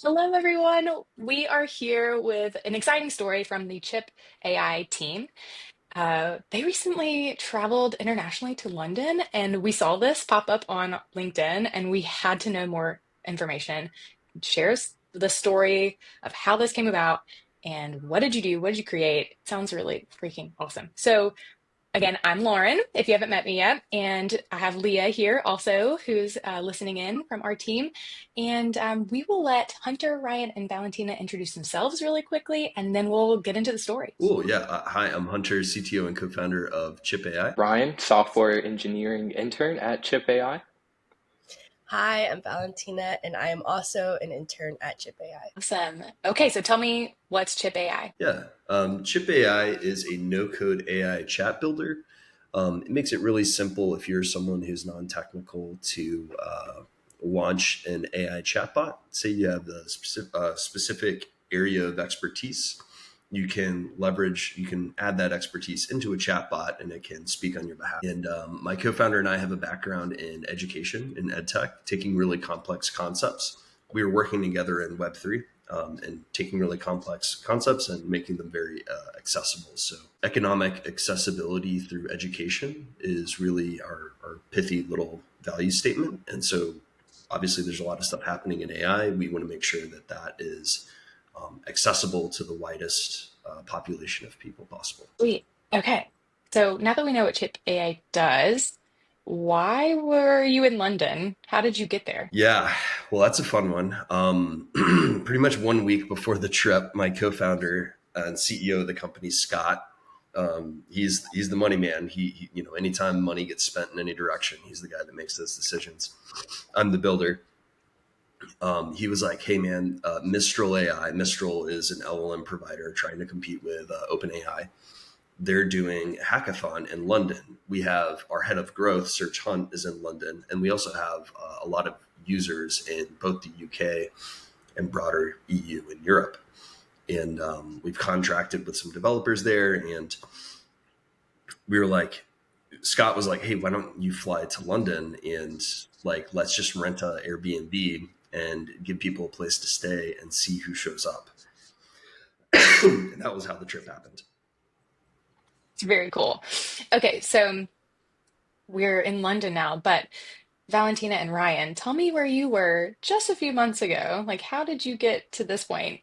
Hello, everyone. We are here with an exciting story from the Chipp.ai team. They recently traveled internationally to London, and we saw this pop up on LinkedIn, and we had to know more information. Shares the story of how this came about and what did you do? What did you create? Sounds really freaking awesome. So, again, I'm Lauren, if you haven't met me yet, and I have Leah here also, who's listening in from our team. And we will let Hunter, Ryan, and Valentina introduce themselves really quickly, and then we'll get into the stories. Oh, yeah. Hi, I'm Hunter, CTO and co-founder of Chipp.ai. Ryan, software engineering intern at Chipp.ai. Hi, I'm Valentina, and I am also an intern at Chipp.ai. Awesome. Okay, so tell me what's Chipp.ai? Yeah. Chipp.ai is a no-code AI chat builder. It makes it really simple if you're someone who's non-technical to launch an AI chatbot. Say you have the specific area of expertise. You can add that expertise into a chatbot and it can speak on your behalf. And my co-founder and I have a background in education, in ed tech, taking really complex concepts. We were working together in Web3 and taking really complex concepts and making them very accessible. So economic accessibility through education is really our pithy little value statement. And so obviously there's a lot of stuff happening in AI. We want to make sure that that is accessible to the widest population of people possible. Sweet. Okay. So now that we know what Chipp.ai does, why were you in London? How did you get there? Yeah, well, that's a fun one. Pretty much 1 week before the trip, my co-founder and CEO of the company, Scott, he's the money man. Anytime money gets spent in any direction, he's the guy that makes those decisions. I'm the builder. He was like, "Hey, man, Mistral AI. Mistral is an LLM provider trying to compete with OpenAI. They're doing a hackathon in London. We have our head of growth, Serge Hunt, is in London, and we also have a lot of users in both the UK and broader EU and Europe. And we've contracted with some developers there, and we were like, Scott was like, hey, why don't you fly to London and let's just rent a Airbnb and give people a place to stay and see who shows up." And that was how the trip happened. It's very cool. Okay, so we're in London now, but Valentina and Ryan, tell me where you were just a few months ago. Like, how did you get to this point?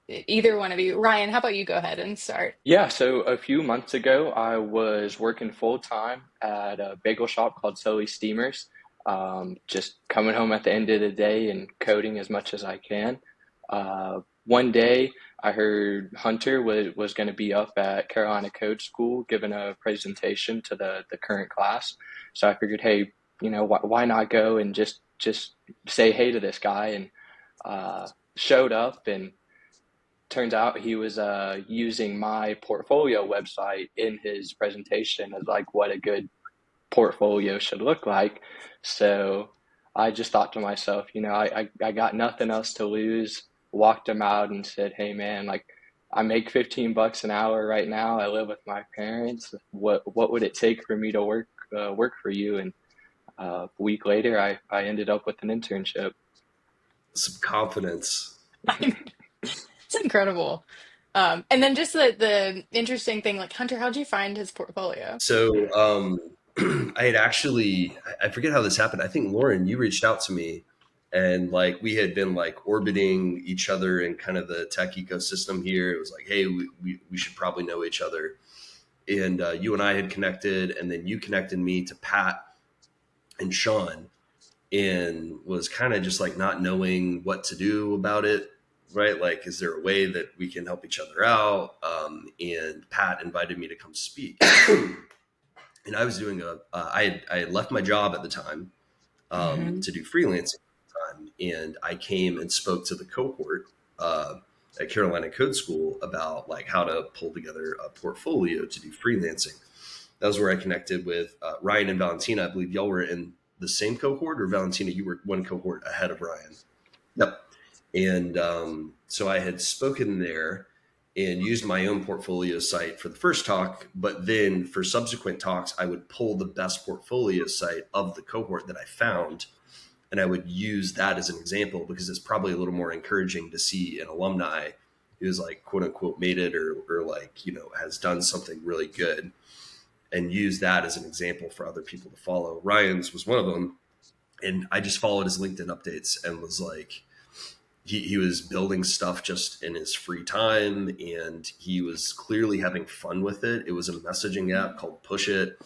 Either one of you. Ryan, how about you go ahead and start? Yeah, so a few months ago, I was working full time at a bagel shop called Sully Steamers. Just coming home at the end of the day and coding as much as I can. One day, I heard Hunter was going to be up at Carolina Code School giving a presentation to the current class. So I figured, hey, why not go and just say hey to this guy, and showed up, and turns out he was using my portfolio website in his presentation as like what a good portfolio should look like. So I just thought to myself, I got nothing else to lose. Walked him out and said, hey man, like I make $15 an hour right now. I live with my parents. What would it take for me to work for you? And a week later, I ended up with an internship. Some confidence. It's incredible. And then just the interesting thing, like Hunter, how'd you find his portfolio? So I had actually, I forget how this happened. I think Lauren, you reached out to me, and we had been orbiting each other in kind of the tech ecosystem here. It was like, hey, we should probably know each other. And you and I had connected, and then you connected me to Pat and Sean, and was kind of just not knowing what to do about it. Right? Is there a way that we can help each other out? And Pat invited me to come speak. And I was doing I had left my job at the time Mhm. to do freelancing at the time. And I came and spoke to the cohort at Carolina Code School about how to pull together a portfolio to do freelancing. That was where I connected with Ryan and Valentina. I believe y'all were in the same cohort, or Valentina, you were one cohort ahead of Ryan. Yep. And so I had spoken there and used my own portfolio site for the first talk. But then for subsequent talks, I would pull the best portfolio site of the cohort that I found And I would use that as an example because it's probably a little more encouraging to see an alumni who's like, quote unquote, made it or like, has done something really good, and use that as an example for other people to follow. Ryan's was one of them. And I just followed his LinkedIn updates and was like, he was building stuff just in his free time, and he was clearly having fun with it. It was a messaging app called Push It,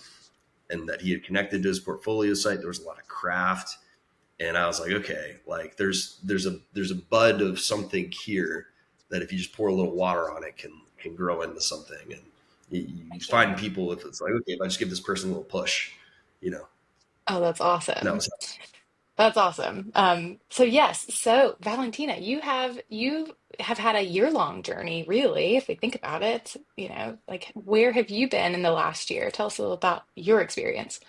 and that he had connected to his portfolio site. There was a lot of craft, and I was like, okay, like there's a bud of something here that if you just pour a little water on it can grow into something. And you find people, if it's like, okay, if I just give this person a little push, Oh, that's that awesome. was That's awesome. So yes, so Valentina, you have had a year-long journey, really, if we think about it. Like where have you been in the last year? Tell us a little about your experience.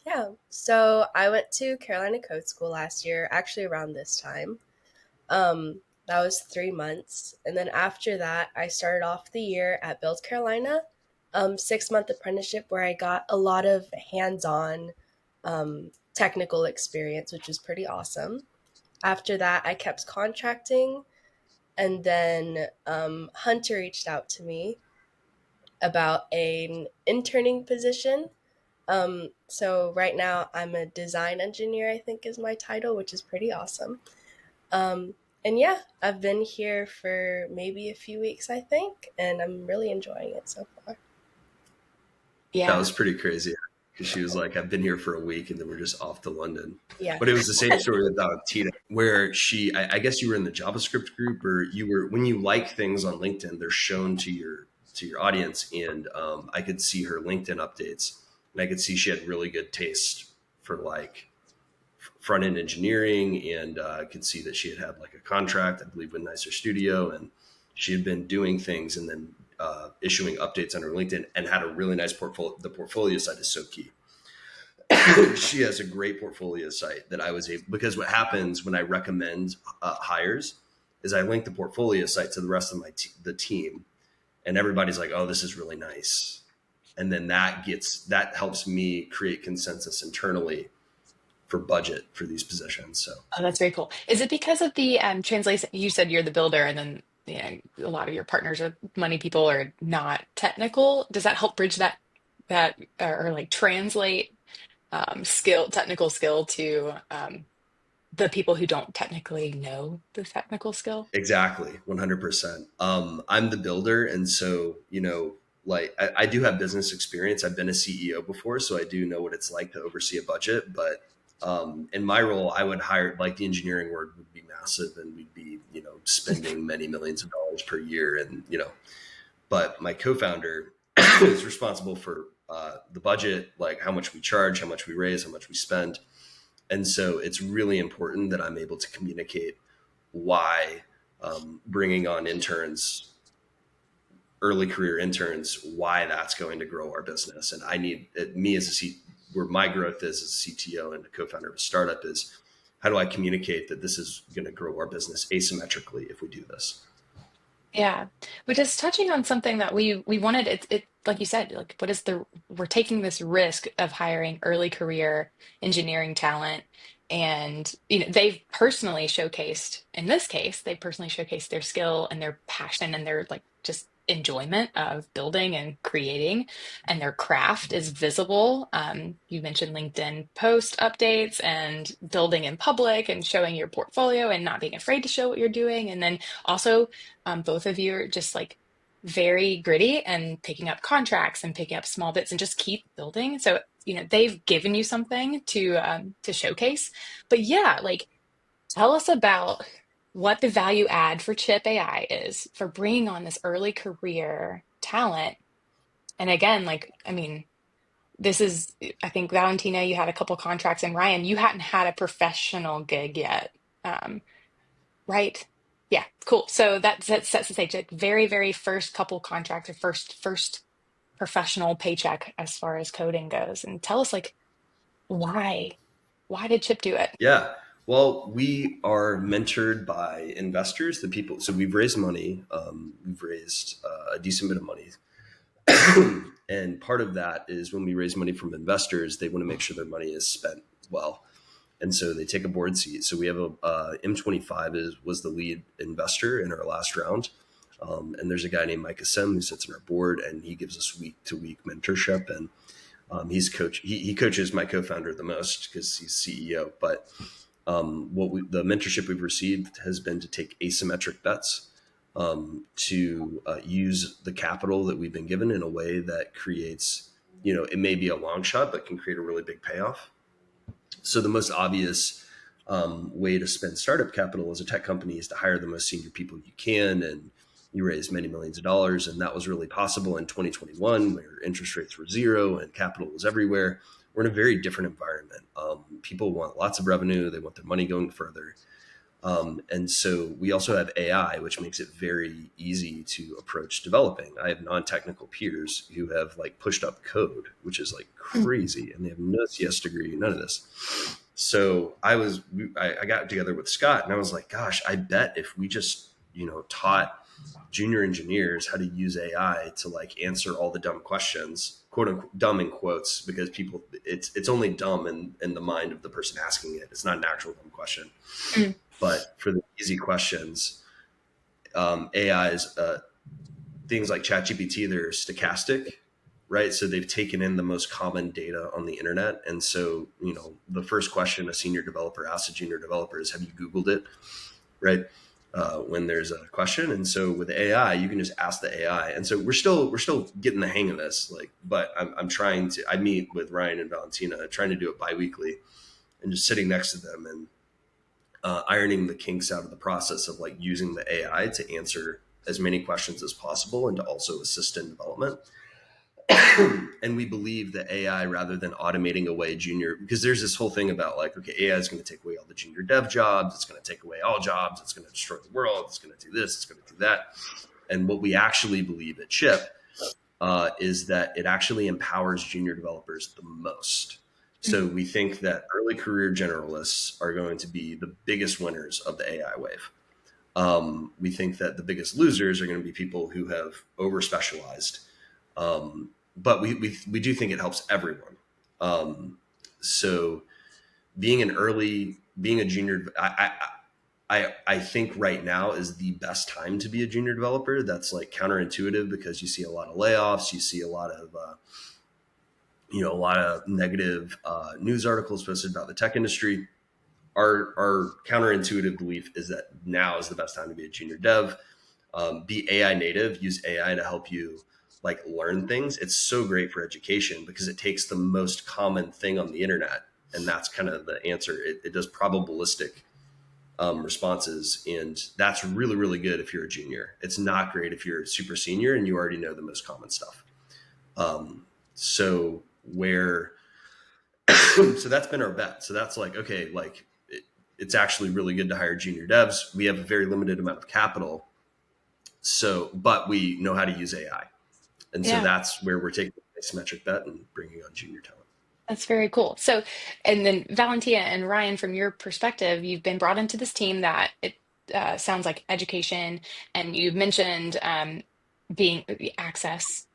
Yeah. So I went to Carolina Code School last year, actually around this time. That was 3 months. And then after that, I started off the year at Build Carolina, 6 month apprenticeship where I got a lot of hands-on technical experience, which was pretty awesome. After that, I kept contracting, and then Hunter reached out to me about an interning position. So right now I'm a design engineer, I think is my title, which is pretty awesome. And yeah, I've been here for maybe a few weeks, I think, and I'm really enjoying it so far. that Yeah. was pretty crazy, because she was like, I've been here for a week, and then we're just off to London. Yeah. But it was the same story with Valentina, where I guess you were in the JavaScript group, or you were, when you like things on LinkedIn, they're shown to your audience. And I could see her LinkedIn updates, and I could see she had really good taste for like front end engineering, and I could see that she had like a contract, I believe, with Nicer Studio, and she had been doing things and then issuing updates on her LinkedIn, and had a really nice portfolio. The portfolio side is so key. She has a great portfolio site that I was able, because what happens when I recommend hires is I link the portfolio site to the rest of the team, and everybody's like, oh, this is really nice. And then that helps me create consensus internally for budget for these positions. So Oh, that's very cool. Is it because of the translation? You said you're the builder, and then a lot of your partners are money people or not technical. Does that help bridge that or like translate technical skill to the people who don't technically know the technical skill? exactly, 100%. I'm the builder, and so like I do have business experience. I've been a CEO before, so I do know what it's like to oversee a budget. But in my role, I would hire, like, the engineering work would be massive, and we'd be spending many millions of dollars per year, and But my co-founder is responsible for the budget, like how much we charge, how much we raise, how much we spend. And so it's really important that I'm able to communicate why bringing on interns, early career interns, why that's going to grow our business. And I need me as a where my growth is as a CTO and a co-founder of a startup is, how do I communicate that this is going to grow our business asymmetrically if we do this? Yeah, which is touching on something that we wanted. It like you said, like what is the we're taking this risk of hiring early career engineering talent, and they've personally showcased, in this case, they personally showcased their skill and their passion and their like just enjoyment of building and creating, and their craft is visible. You mentioned LinkedIn post updates and building in public and showing your portfolio and not being afraid to show what you're doing, and then also both of you are just like very gritty and picking up contracts and picking up small bits and just keep building. So, they've given you something to showcase. But yeah, like tell us about what the value add for Chip AI is for bringing on this early career talent. And again, like, I mean, this is, I think, Valentina, you had a couple contracts, and Ryan, you hadn't had a professional gig yet. Um, Right. Yeah, cool. So that sets the stage. Like very, very first couple contracts or first professional paycheck as far as coding goes. And tell us like why? Why did Chip do it? Yeah. Well, we are mentored by investors, the people. So we've raised money. We've raised a decent bit of money. And part of that is when we raise money from investors, they want to make sure their money is spent well. And so they take a board seat. So we have a M25 was the lead investor in our last round. And there's a guy named Micah Sim who sits on our board, and he gives us week to week mentorship. And he coaches my co-founder the most because he's CEO. But the mentorship we've received has been to take asymmetric bets, to use the capital that we've been given in a way that creates, it may be a long shot, but can create a really big payoff. So the most obvious way to spend startup capital as a tech company is to hire the most senior people you can, and you raise many millions of dollars. And that was really possible in 2021, where interest rates were zero and capital was everywhere. We're in a very different environment. People want lots of revenue. They want their money going further. And so we also have AI, which makes it very easy to approach developing. I have non-technical peers who have like pushed up code, which is like crazy, and they have no CS degree, none of this. So I got together with Scott, and I was like, gosh, I bet if we just, taught junior engineers how to use AI to like answer all the dumb questions, quote unquote, dumb in quotes, because it's only dumb in the mind of the person asking it. It's not an actual dumb question. Mm. But for the easy questions, AI's things like ChatGPT, they're stochastic, right? So they've taken in the most common data on the internet. And so, the first question a senior developer asks a junior developer is, have you Googled it? Right? When there's a question. And so with AI, you can just ask the AI. And so we're still getting the hang of this. But I meet with Ryan and Valentina, trying to do it biweekly, and just sitting next to them and ironing the kinks out of the process of like using the AI to answer as many questions as possible and to also assist in development. And we believe that AI, rather than automating away junior, because there's this whole thing about like, okay, AI is going to take away all the junior dev jobs. It's going to take away all jobs. It's going to destroy the world. It's going to do this. It's going to do that. And what we actually believe at Chipp is that it actually empowers junior developers the most. So we think that early career generalists are going to be the biggest winners of the AI wave. We think that the biggest losers are going to be people who have over specialized. But we do think it helps everyone. So being a junior, I think right now is the best time to be a junior developer. That's like counterintuitive because you see a lot of layoffs, you see a lot of negative news articles posted about the tech industry. Our counterintuitive belief is that now is the best time to be a junior dev. Be AI native, use AI to help you like learn things. It's so great for education because it takes the most common thing on the internet, and that's kind of the answer. It does probabilistic responses, and that's really, really good if you're a junior. It's not great if you're a super senior and you already know the most common stuff. So that's been our bet. So that's like, okay, like it's actually really good to hire junior devs. We have a very limited amount of capital. But we know how to use AI. And so that's where we're taking a symmetric bet and bringing on junior talent. That's very cool. So, and then Valentina and Ryan, from your perspective, you've been brought into this team that it sounds like education, and you've mentioned being access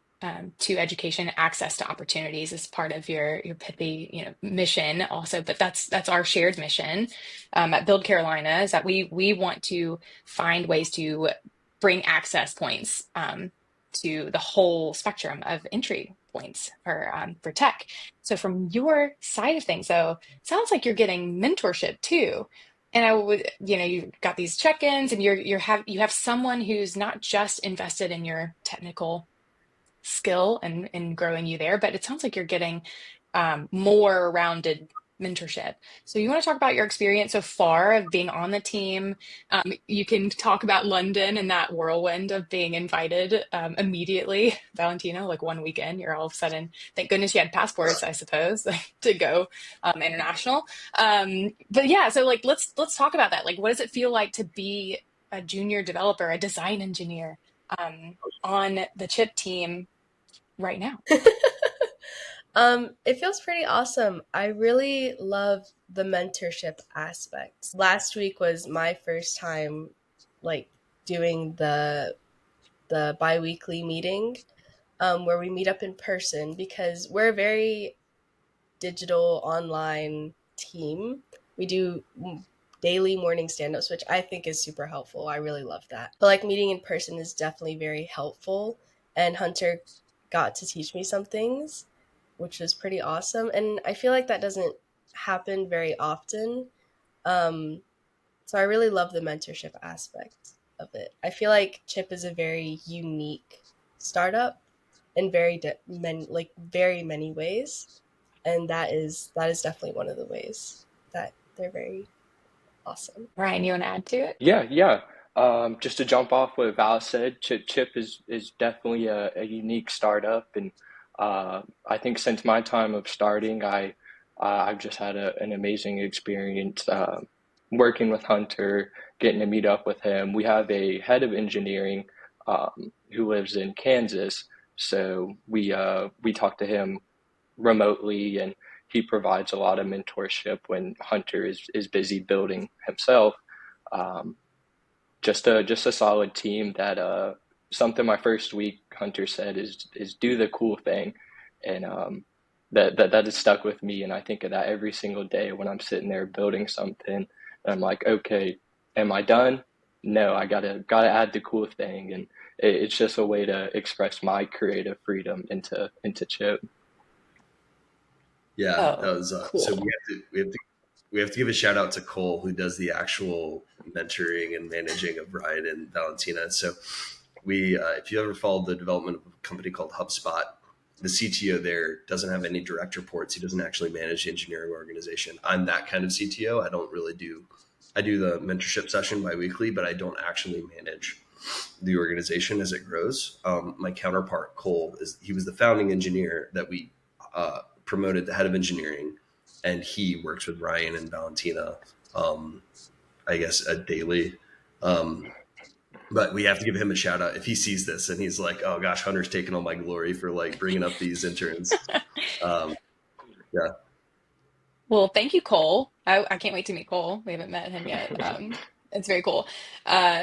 to education, access to opportunities is part of your pithy, mission also. But that's our shared mission at Build Carolina, is that we want to find ways to bring access points to the whole spectrum of entry points for tech. So from your side of things, though, sounds like you're getting mentorship too. And I would, you've got these check-ins, and you have someone who's not just invested in your technical skill and growing you there, but it sounds like you're getting more rounded mentorship. So you want to talk about your experience so far of being on the team. You can talk about London and that whirlwind of being invited immediately. Valentina, like one weekend, you're all of a sudden, thank goodness you had passports, I suppose, to go international. But yeah, so like let's talk about that. Like, what does it feel like to be a junior developer, a design engineer on the Chipp team right now? It feels pretty awesome. I really love the mentorship aspect. Last week was my first time like doing the bi-weekly meeting, where we meet up in person because we're a very digital online team. We do daily morning stand-ups, which I think is super helpful. I really love that. But like meeting in person is definitely very helpful. And Hunter got to teach me some things, which was pretty awesome. And I feel like that doesn't happen very often. Um, so I really love the mentorship aspect of it. I feel like Chip is a very unique startup in very many ways, and that is definitely one of the ways that they're very awesome. Ryan, you want to add to it? Yeah, yeah. Just to jump off what Val said, Chip is definitely a unique startup, and I think since my time of starting, I've just had an amazing experience working with Hunter, getting to meet up with him. We have a head of engineering who lives in Kansas, so we talk to him remotely, and he provides a lot of mentorship when Hunter is busy building himself. Um, just a solid team that something my first week Hunter said is do the cool thing, and that has stuck with me, and I think of that every single day when I'm sitting there building something and I'm like, okay, am I done? No, I gotta add the cool thing, and it's just a way to express my creative freedom into Chip. Yeah, that Oh, was so cool. we have to give a shout out to Cole who does the actual mentoring and managing of Ryan and Valentina. So we if you ever followed the development of a company called HubSpot, the CTO there doesn't have any direct reports. He doesn't actually manage the engineering organization. I'm that kind of CTO. I do the mentorship session biweekly, but I don't actually manage the organization as it grows. My counterpart Cole he was the founding engineer that we promoted to head of engineering, and he works with Ryan and Valentina. Um, I guess daily. Um, but we have to give him a shout out if he sees this and he's like, "Oh gosh, Hunter's taking all my glory for like bringing up these interns." Um, yeah, Well, thank you, Cole. I can't wait to meet Cole. We haven't met him yet. It's very cool.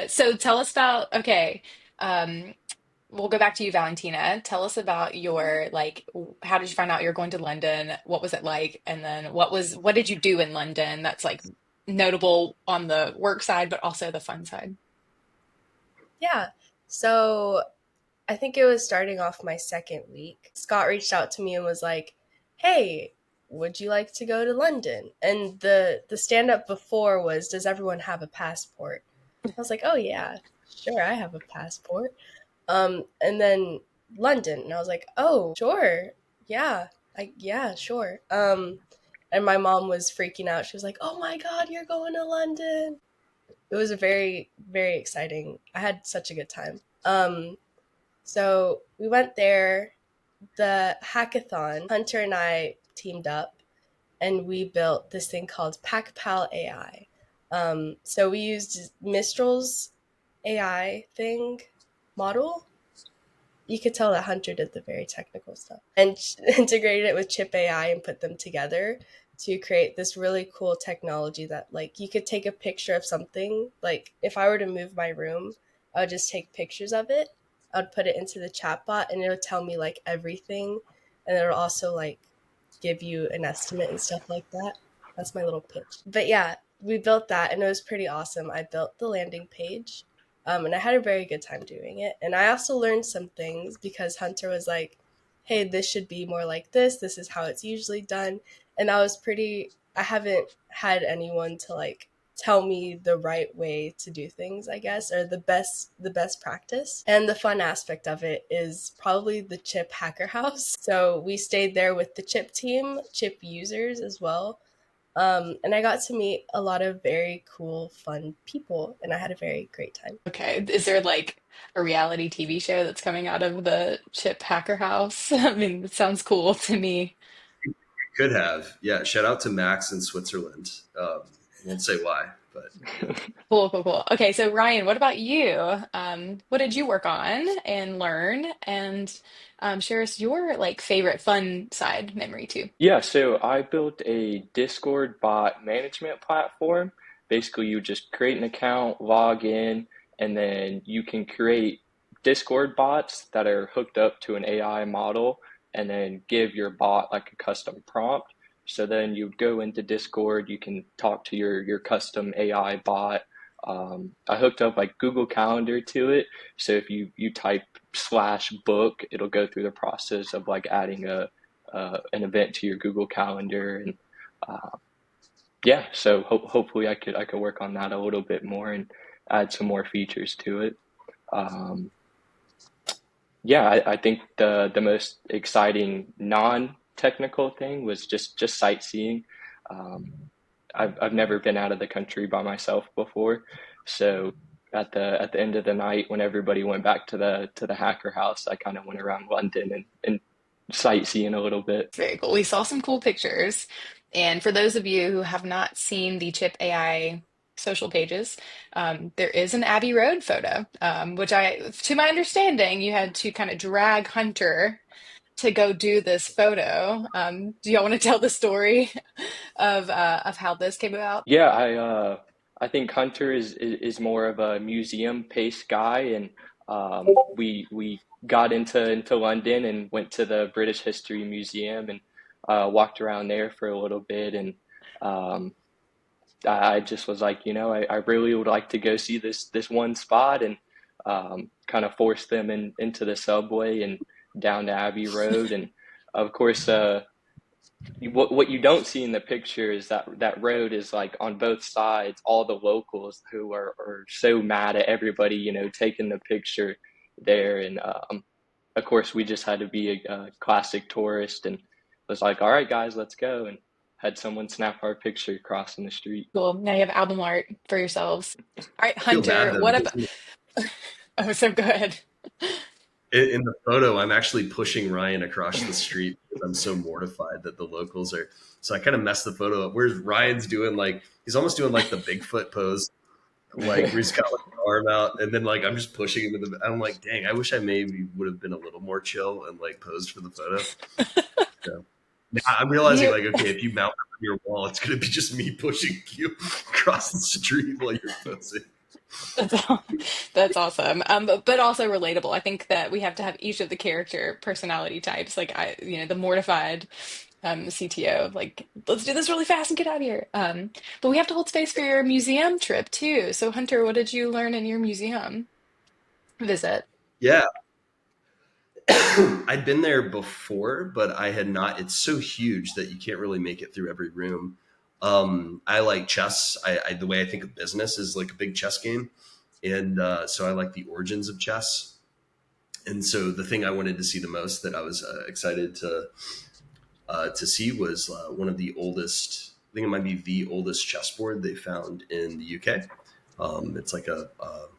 So tell us about, okay, um, we'll go back to you, Valentina. Tell us about your, like, how did you find out you're going to London? What was it like? And then what did you do in London that's like notable on the work side, but also the fun side? Yeah. So I think it was starting off my second week. Scott reached out to me and was like, "Hey, would you like to go to London?" And the stand up before was, "Does everyone have a passport?" I was like, "Oh yeah, sure, I have a passport." And then London, and I was like, "Oh, sure, yeah, yeah, sure." And my mom was freaking out. She was like, "Oh my God, you're going to London!" It was a very exciting. I had such a good time. So we went there. The hackathon, Hunter and I teamed up and we built this thing called PackPal AI. So we used Mistral's AI thing model. You could tell that Hunter did the very technical stuff and integrated it with Chipp.ai and put them together to create this really cool technology that like you could take a picture of something. Like if I were to move my room, I would just take pictures of it. I would put it into the chatbot and it would tell me like everything, and it would also like give you an estimate and stuff like that. That's my little pitch. But yeah, we built that and it was pretty awesome. I built the landing page, and I had a very good time doing it. And I also learned some things because Hunter was like, "Hey, this should be more like this. This is how it's usually done." And I haven't had anyone to like tell me the right way to do things, I guess, or the best practice. And the fun aspect of it is probably the Chip Hacker House. So we stayed there with the Chip team, Chip users as well. And I got to meet a lot of very cool, fun people, and I had a very great time. Okay. Is there like a reality TV show that's coming out of the Chip Hacker House? I mean, it sounds cool to me. could have. Yeah, shout out to Max in Switzerland. Won't say why, but Cool, cool, cool. Okay, so Ryan, what about you? What did you work on and learn? And share us your like favorite fun side memory too. Yeah, so I built a Discord bot management platform. Basically, you just create an account, log in, and then you can create Discord bots that are hooked up to an AI model and then give your bot like a custom prompt. So then you'd go into Discord, you can talk to your custom AI bot. I hooked up like Google Calendar to it. So if you type /book, it'll go through the process of like adding an event to your Google Calendar. And uh, yeah, so hopefully I could work on that a little bit more and add some more features to it. Um, yeah, I think the most exciting non-technical thing was just sightseeing. Um, I've never been out of the country by myself before, so at the end of the night, when everybody went back to the hacker house, I kind of went around London and sightseeing a little bit. Very cool. We saw some cool pictures. And for those of you who have not seen the Chip AI social pages, there is an Abbey Road photo, which to my understanding, you had to kind of drag Hunter to go do this photo. Do y'all want to tell the story of how this came about? Yeah, I think Hunter is more of a museum paced guy, and we got into London and went to the British History Museum and walked around there for a little bit, and um, I just was like, I really would like to go see this one spot, and kind of force them into the subway and down to Abbey Road, and of course. What you don't see in the picture is that road is like on both sides, all the locals who are so mad at everybody, taking the picture there. And of course, we just had to be a classic tourist and was like, all right, guys, let's go. And had someone snap our picture crossing the street. Cool. Now you have album art for yourselves. All right, I feel bad Hunter, though what because about? Oh, so good. in the photo, I'm actually pushing Ryan across the street because I'm so mortified that the locals are. So I kind of messed the photo up. Whereas Ryan's doing like he's almost doing like the Bigfoot pose, like where he's got like the arm out, and then like I'm just pushing him in the. I'm like, dang, I wish I maybe would have been a little more chill and like posed for the photo. So now I'm realizing You like, okay, if you mount it on your wall, it's gonna be just me pushing you across the street while you're posing. That's that's awesome. But also relatable. I think that we have to have each of the character personality types. Like the mortified CTO of like, let's do this really fast and get out of here. But we have to hold space for your museum trip too. So Hunter, what did you learn in your museum visit? Yeah, I'd been there before, but I had not. It's so huge that you can't really make it through every room. I like chess. The way I think of business is like a big chess game, and so I like the origins of chess. And so the thing I wanted to see the most that I was excited to see was one of the oldest. I think it might be the oldest chessboard they found in the UK. It's like a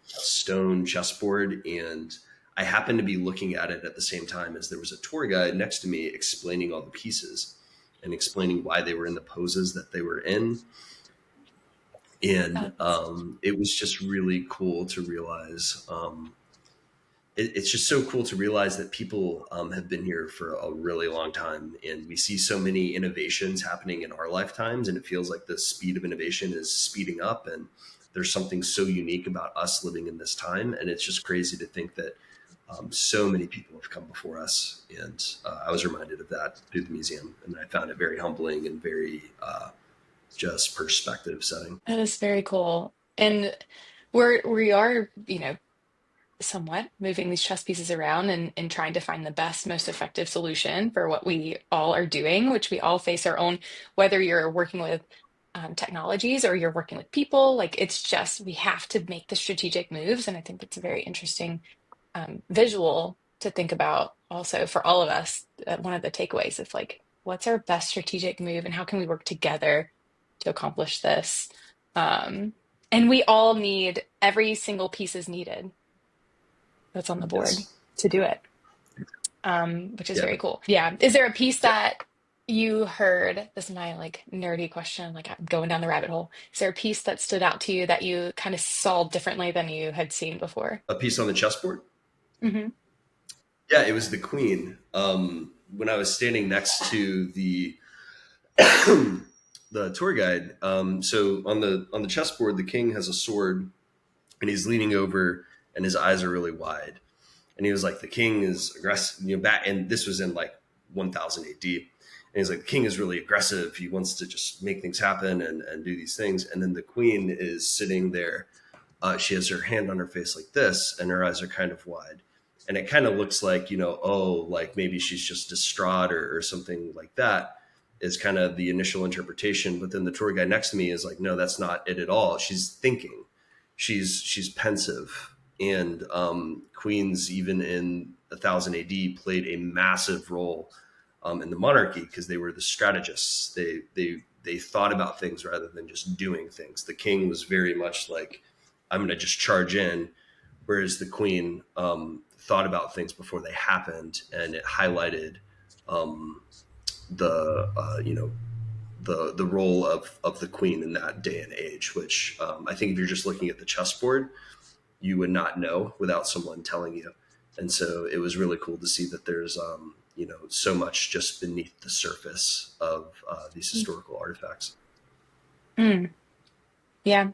stone chessboard, and I happened to be looking at it at the same time as there was a tour guide next to me explaining all the pieces and explaining why they were in the poses that they were in. And it was just really cool to realize. It's just so cool to realize that people have been here for a really long time, and we see so many innovations happening in our lifetimes, and it feels like the speed of innovation is speeding up, and there's something so unique about us living in this time, and it's just crazy to think that so many people have come before us, and I was reminded of that through the museum, and I found it very humbling and very just perspective setting. That is very cool. And we are, somewhat moving these chess pieces around and trying to find the best, most effective solution for what we all are doing, which we all face our own, whether you're working with technologies or you're working with people, like it's just, we have to make the strategic moves. And I think it's a very interesting visual to think about also for all of us. One of the takeaways of like, what's our best strategic move and how can we work together to accomplish this? Um, and we all need, every single piece is needed that's on the board Yes. to do it, which is Yeah. very cool. Yeah. Is there a piece that you heard? This is my like nerdy question, like I'm going down the rabbit hole. Is there a piece that stood out to you that you kind of saw differently than you had seen before? A piece on the chessboard. Hmm. Yeah, it was the queen. When I was standing next to the the tour guide, so on the chessboard, the king has a sword, and he's leaning over, and his eyes are really wide. And he was like, the king is aggressive, back, and this was in like 1000 AD. And he's like, the king is really aggressive. He wants to just make things happen and do these things. And then the queen is sitting there. She has her hand on her face like this, and her eyes are kind of wide. And it kind of looks like, oh, like maybe she's just distraught or something like that is kind of the initial interpretation. But then the tour guide next to me is like, no, that's not it at all. She's thinking. She's pensive. And queens, even in 1000 AD, played a massive role in the monarchy because they were the strategists. They thought about things rather than just doing things. The king was very much like, I'm going to just charge in, whereas the queen thought about things before they happened, and it highlighted the role of the queen in that day and age. Which I think if you're just looking at the chessboard, you would not know without someone telling you. And so it was really cool to see that there's so much just beneath the surface of these historical artifacts. Mm. Yeah.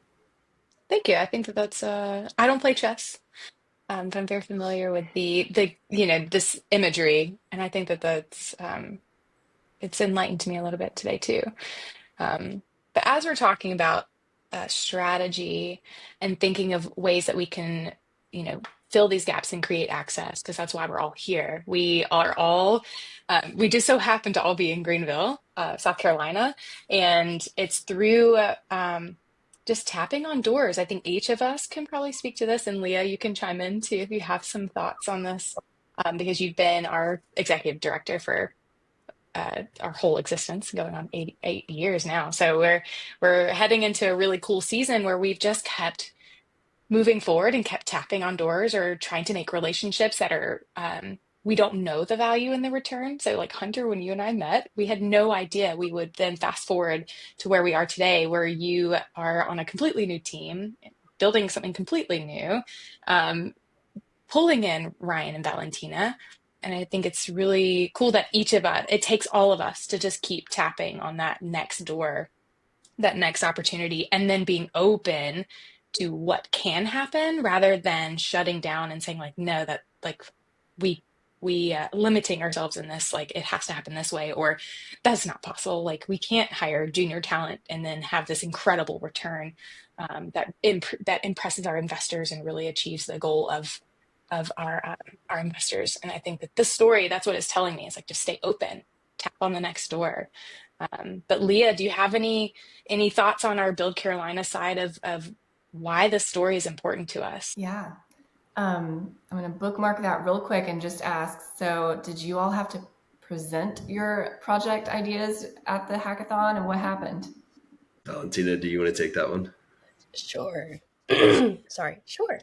Thank you. I think that's I don't play chess, but I'm very familiar with the this imagery, and I think that's it's enlightened me a little bit today too. But as we're talking about strategy and thinking of ways that we can, fill these gaps and create access, because that's why we're all here. We are all, we just so happen to all be in Greenville, South Carolina, and it's through just tapping on doors. I think each of us can probably speak to this, and Leah, you can chime in too if you have some thoughts on this, because you've been our executive director for our whole existence, going on 8 years now. So we're heading into a really cool season where we've just kept moving forward and kept tapping on doors or trying to make relationships that are we don't know the value in the return. So like Hunter, when you and I met, we had no idea we would then fast forward to where we are today, where you are on a completely new team, building something completely new, um, pulling in Ryan and Valentina. And I think it's really cool that each of us, it takes all of us to just keep tapping on that next door, that next opportunity, and then being open to what can happen rather than shutting down and saying like, no, that like we limiting ourselves in this, like it has to happen this way, or that's not possible. Like we can't hire junior talent and then have this incredible return that impresses our investors and really achieves the goal of our investors. And I think that this story, that's what it's telling me. It's like, just stay open, tap on the next door. But Leah, do you have any thoughts on our Build Carolina side of why this story is important to us? Yeah. I'm going to bookmark that real quick and just ask, so did you all have to present your project ideas at the hackathon, and what happened? Valentina, do you want to take that one? Sure. Sorry. Sure.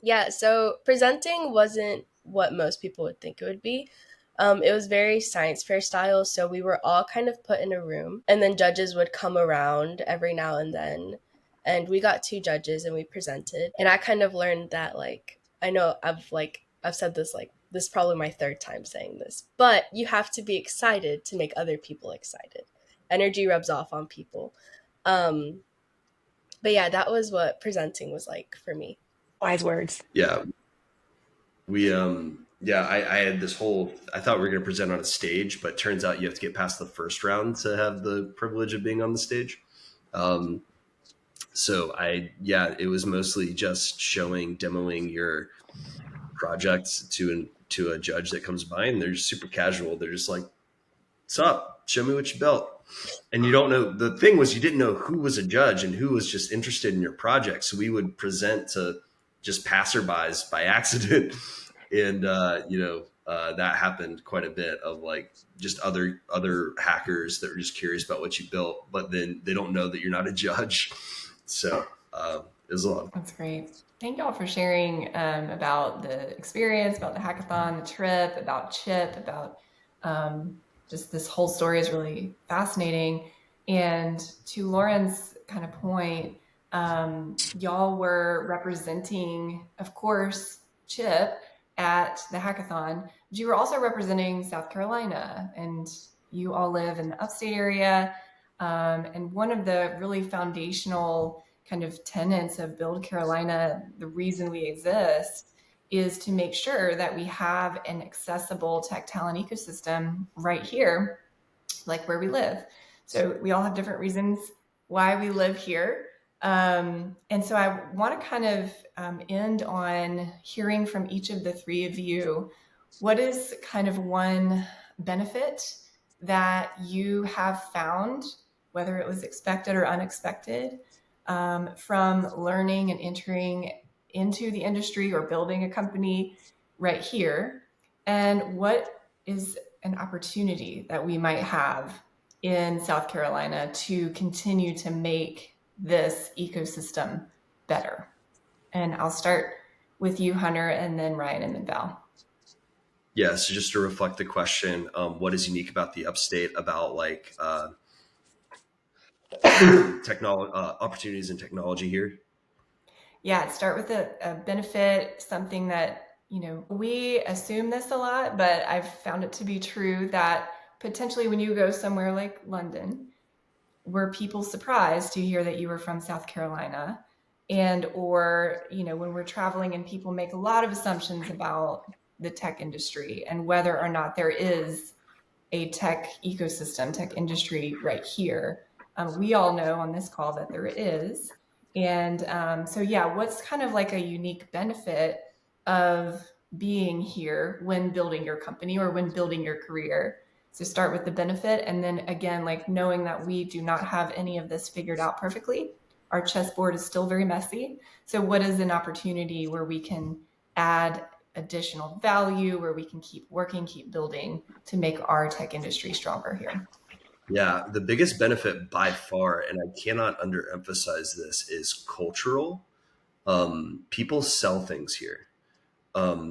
Yeah, so presenting wasn't what most people would think it would be. It was very science fair style, so we were all kind of put in a room, and then judges would come around every now and then. And we got two judges and we presented. And I kind of learned that, like, I know I've said this, like, this is probably my third time saying this, but you have to be excited to make other people excited. Energy rubs off on people. But yeah, that was what presenting was like for me. Wise words. Yeah. I had this whole, I thought we were going to present on a stage, but turns out you have to get past the first round to have the privilege of being on the stage. It was mostly just demoing your project to a judge that comes by, and they're just super casual. They're just like, what's up? Show me what you built. And you don't know, the thing was, you didn't know who was a judge and who was just interested in your project. So we would present to just passerbys by accident. And, that happened quite a bit, of like just other hackers that were just curious about what you built, but then they don't know that you're not a judge. So it was a lot. That's great. Thank y'all for sharing about the experience, about the hackathon, the trip, about Chipp, about just this whole story is really fascinating. And to Lauren's kind of point, y'all were representing, of course, Chipp at the hackathon, but you were also representing South Carolina, and you all live in the upstate area. And one of the really foundational kind of tenets of Build Carolina, the reason we exist, is to make sure that we have an accessible tech talent ecosystem right here, like where we live. So we all have different reasons why we live here. And so I want to kind of end on hearing from each of the three of you. What is kind of one benefit that you have found, whether it was expected or unexpected, from learning and entering into the industry or building a company right here? And what is an opportunity that we might have in South Carolina to continue to make this ecosystem better? And I'll start with you, Hunter, and then Ryan, and then Val. Yeah, so just to reflect the question, what is unique about the upstate about like technology opportunities in technology here? Yeah, start with a benefit, something that, we assume this a lot, but I've found it to be true that potentially when you go somewhere like London, were people surprised to hear that you were from South Carolina? And, or, when we're traveling and people make a lot of assumptions about the tech industry and whether or not there is a tech ecosystem, tech industry right here. We all know on this call that there is. And so, yeah, what's kind of like a unique benefit of being here when building your company or when building your career? So start with the benefit. And then again, like knowing that we do not have any of this figured out perfectly. Our chessboard is still very messy. So what is an opportunity where we can add additional value, where we can keep working, keep building to make our tech industry stronger here? Yeah, the biggest benefit by far, and I cannot underemphasize this, is cultural. People sell things here.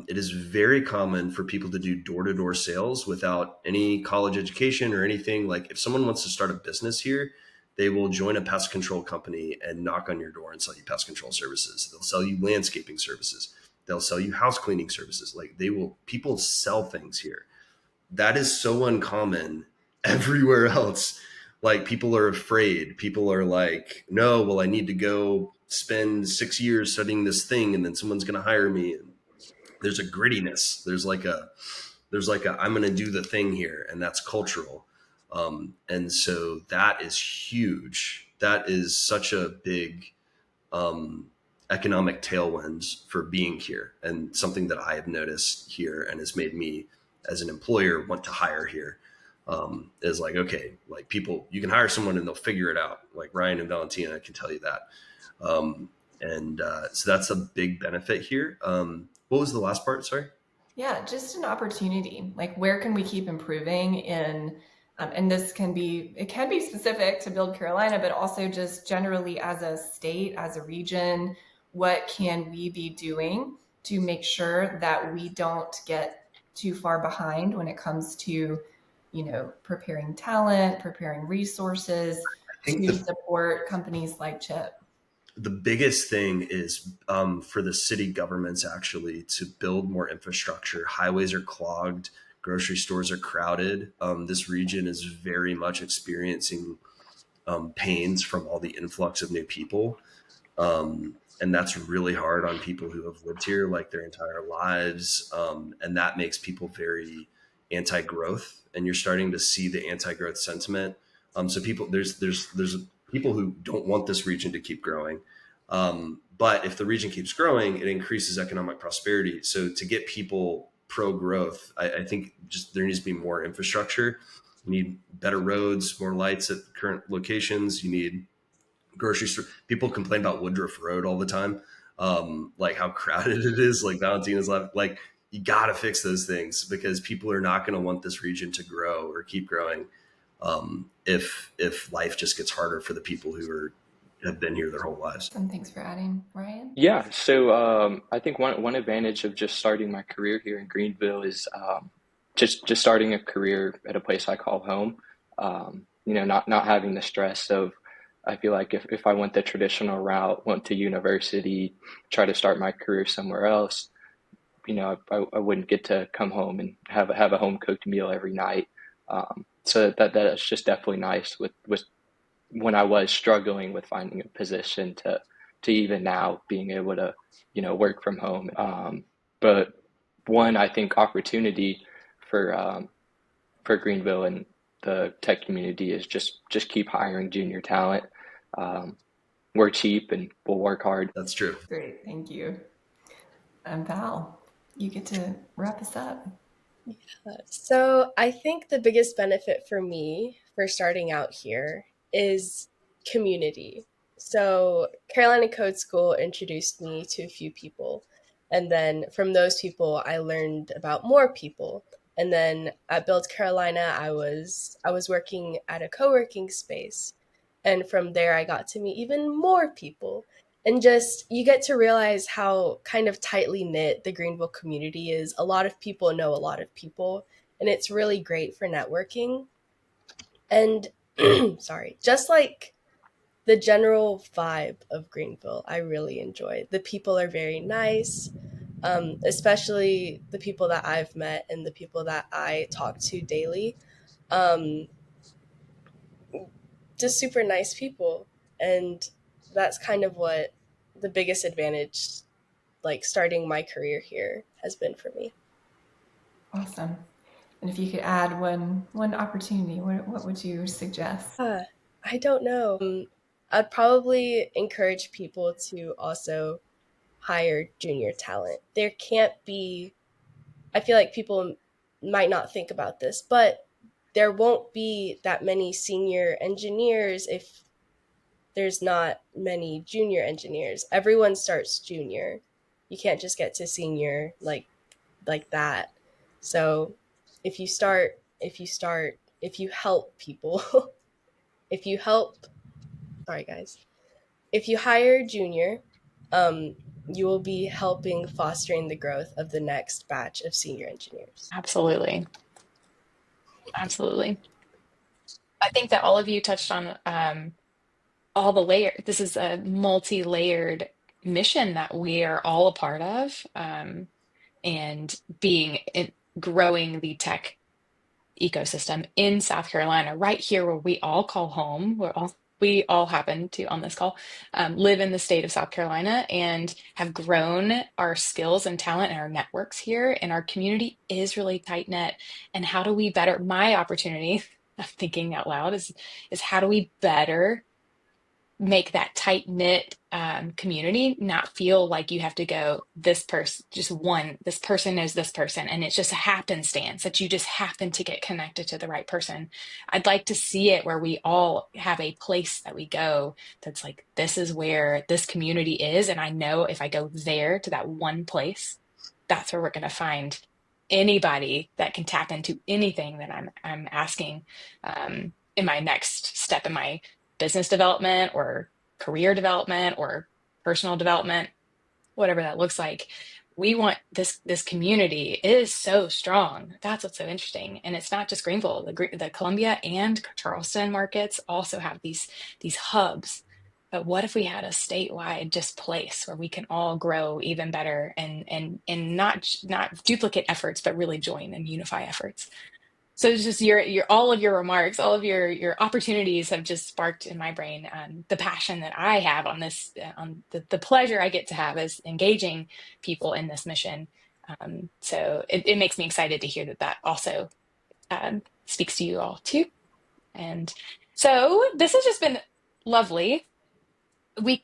It is very common for people to do door-to-door sales without any college education or anything. Like if someone wants to start a business here, they will join a pest control company and knock on your door and sell you pest control services. They'll sell you landscaping services. They'll sell you house cleaning services. Like people sell things here. That is so uncommon everywhere else. Like people are afraid. People are like, no, well, I need to go spend 6 years studying this thing and then someone's going to hire me. And there's a grittiness. There's like a I'm going to do the thing here, and that's cultural. And so that is huge. That is such a big um, economic tailwinds for being here, and something that I have noticed here and has made me as an employer want to hire here. Is like, okay, like people, you can hire someone and they'll figure it out. Like Ryan and Valentina can tell you that. And so that's a big benefit here. What was the last part? Sorry. Yeah, just an opportunity. Like, where can we keep improving in? And this it can be specific to Build Carolina, but also just generally as a state, as a region, what can we be doing to make sure that we don't get too far behind when it comes to, preparing talent, preparing resources I think to support companies like Chip? the biggest thing is for the city governments actually to build more infrastructure. Highways are clogged, grocery stores are crowded. This region is very much experiencing pains from all the influx of new people. And that's really hard on people who have lived here like their entire lives. And that makes people very anti-growth. And you're starting to see the anti-growth sentiment. So people, there's people who don't want this region to keep growing. But if the region keeps growing, it increases economic prosperity. So to get people pro-growth, I think just there needs to be more infrastructure. You need better roads, more lights at current locations. You need grocery store. People complain about Woodruff Road all the time, like how crowded it is. Like Valentina's left. Like you got to fix those things because people are not going to want this region to grow or keep growing if life just gets harder for the people who have been here their whole lives. Some thanks for adding, Ryan. Yeah, so I think one advantage of just starting my career here in Greenville is just starting a career at a place I call home. Not having the stress of I feel like if I went the traditional route, went to university, try to start my career somewhere else, I wouldn't get to come home and have a home cooked meal every night. So that's just definitely nice with when I was struggling with finding a position to even now being able to work from home. But one, I think, opportunity for Greenville and the tech community is just keep hiring junior talent. Um, we're cheap and we'll work hard. That's true. Great, thank you. Val, you get to wrap us up. So I think the biggest benefit for me for starting out here is community. So Carolina Code School introduced me to a few people. And then from those people I learned about more people. And then at Build Carolina I was working at a co-working space. And from there I got to meet even more people. And just you get to realize how kind of tightly knit the Greenville community is. A lot of people know a lot of people, and it's really great for networking. And sorry, just like the general vibe of Greenville, I really enjoy. The people are very nice, especially the people that I've met and the people that I talk to daily. Um, just super nice people. And that's kind of what the biggest advantage, like starting my career here, has been for me. Awesome. And if you could add one opportunity, what would you suggest? I don't know. I'd probably encourage people to also hire junior talent. There can't be, I feel like people might not think about this, but there won't be that many senior engineers if there's not many junior engineers. Everyone starts junior. You can't just get to senior like that. So if you help people, if you help, sorry guys, if you hire junior, um, you will be helping fostering the growth of the next batch of senior engineers. Absolutely. Absolutely. I think that all of you touched on all the layers. This is a multi-layered mission that we are all a part of, and being in, growing the tech ecosystem in South Carolina, right here where we all call home. We all happen to on this call live in the state of South Carolina and have grown our skills and talent and our networks here. And our community is really tight knit. And how do we better? My opportunity, I'm thinking out loud, is how do we better make that tight knit community not feel like you have to go this person, just one, this person knows this person, and it's just a happenstance that you just happen to get connected to the right person. I'd like to see it where we all have a place that we go that's like, this is where this community is. And I know if I go there to that one place, that's where we're going to find anybody that can tap into anything that I'm asking in my next step in my business development or career development or personal development, whatever that looks like. We want this community is so strong. That's what's so interesting. And it's not just Greenville. The Columbia and Charleston markets also have these hubs. But what if we had a statewide just place where we can all grow even better and not duplicate efforts, but really join and unify efforts? So it's just your all of your remarks, all of your opportunities have just sparked in my brain the passion that I have on this, on the pleasure I get to have as engaging people in this mission. So it makes me excited to hear that that also speaks to you all too. And so this has just been lovely. We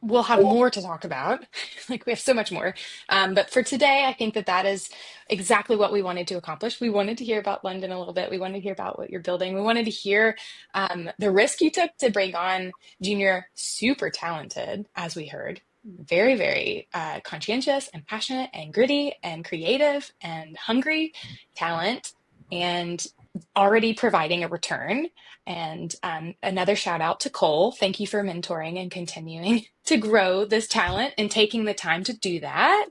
will have more to talk about. Like we have so much more. But for today, I think that that is exactly what we wanted to accomplish. We wanted to hear about London a little bit. We wanted to hear about what you're building. We wanted to hear the risk you took to bring on junior, super talented, as we heard, very, very conscientious and passionate and gritty and creative and hungry talent, and already providing a return. And another shout out to Cole. Thank you for mentoring and continuing to grow this talent and taking the time to do that.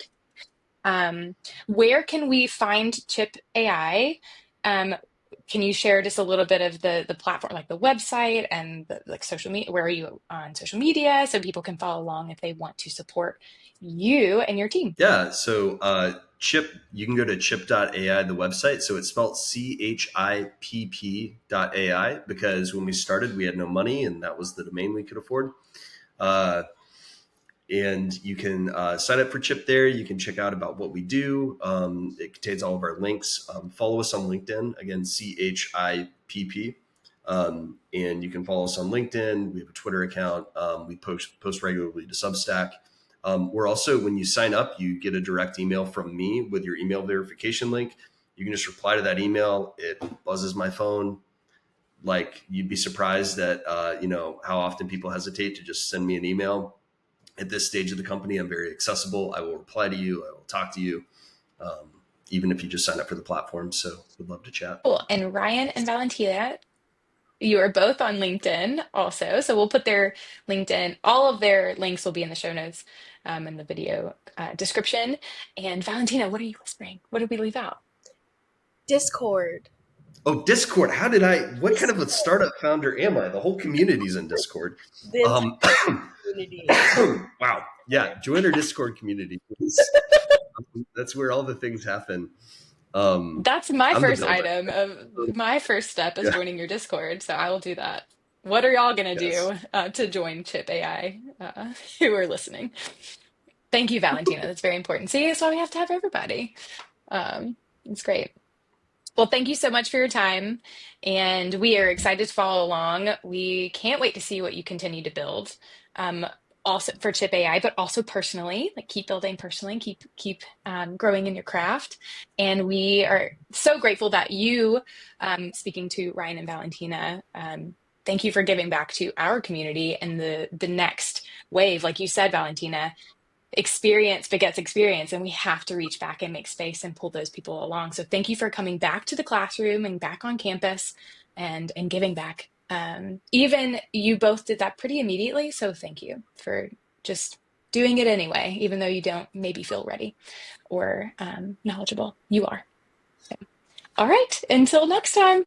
Where can we find Chipp.ai? Can you share just a little bit of the platform, like the website and the, like social media? Where are you on social media so people can follow along if they want to support you and your team? Yeah. So Chipp, you can go to Chipp.ai, the website. So it's spelled CHIPP.ai because when we started, we had no money and that was the domain we could afford. And you can sign up for Chipp there. You can check out about what we do. It contains all of our links. Follow us on LinkedIn, again, CHIPP. And you can follow us on LinkedIn. We have a Twitter account. We post regularly to Substack. We're also, when you sign up, you get a direct email from me with your email verification link. You can just reply to that email. It buzzes my phone. Like, you'd be surprised at how often people hesitate to just send me an email. At this stage of the company, I'm very accessible. I will reply to you. I will talk to you, even if you just sign up for the platform. So would love to chat. Cool. And Ryan and Valentina, you are both on LinkedIn also. So we'll put their LinkedIn, all of their links will be in the show notes, in the video description. And Valentina, what are you whispering? What did we leave out? Discord. Oh, Discord. What kind of a startup founder am I? The whole community's in Discord. The Um, community. wow. Yeah. Join our Discord community, please. That's where all the things happen. That's my I'm the first builder. item of my first step is Yeah. joining your Discord. So I will do that. What are y'all going to Yes. do to join Chipp.ai who are listening? Thank you, Valentina. That's very important. See, that's why we have to have everybody. It's great. Well, thank you so much for your time. And we are excited to follow along. We can't wait to see what you continue to build. Also for Chip AI, but also personally, like keep building personally, keep growing in your craft. And we are so grateful that you, speaking to Ryan and Valentina, thank you for giving back to our community and the next wave. Like you said, Valentina, experience begets experience, and we have to reach back and make space and pull those people along. So thank you for coming back to the classroom and back on campus and giving back. Even you both did that pretty immediately, so thank you for just doing it anyway, even though you don't maybe feel ready or knowledgeable. You are. So, all right, until next time.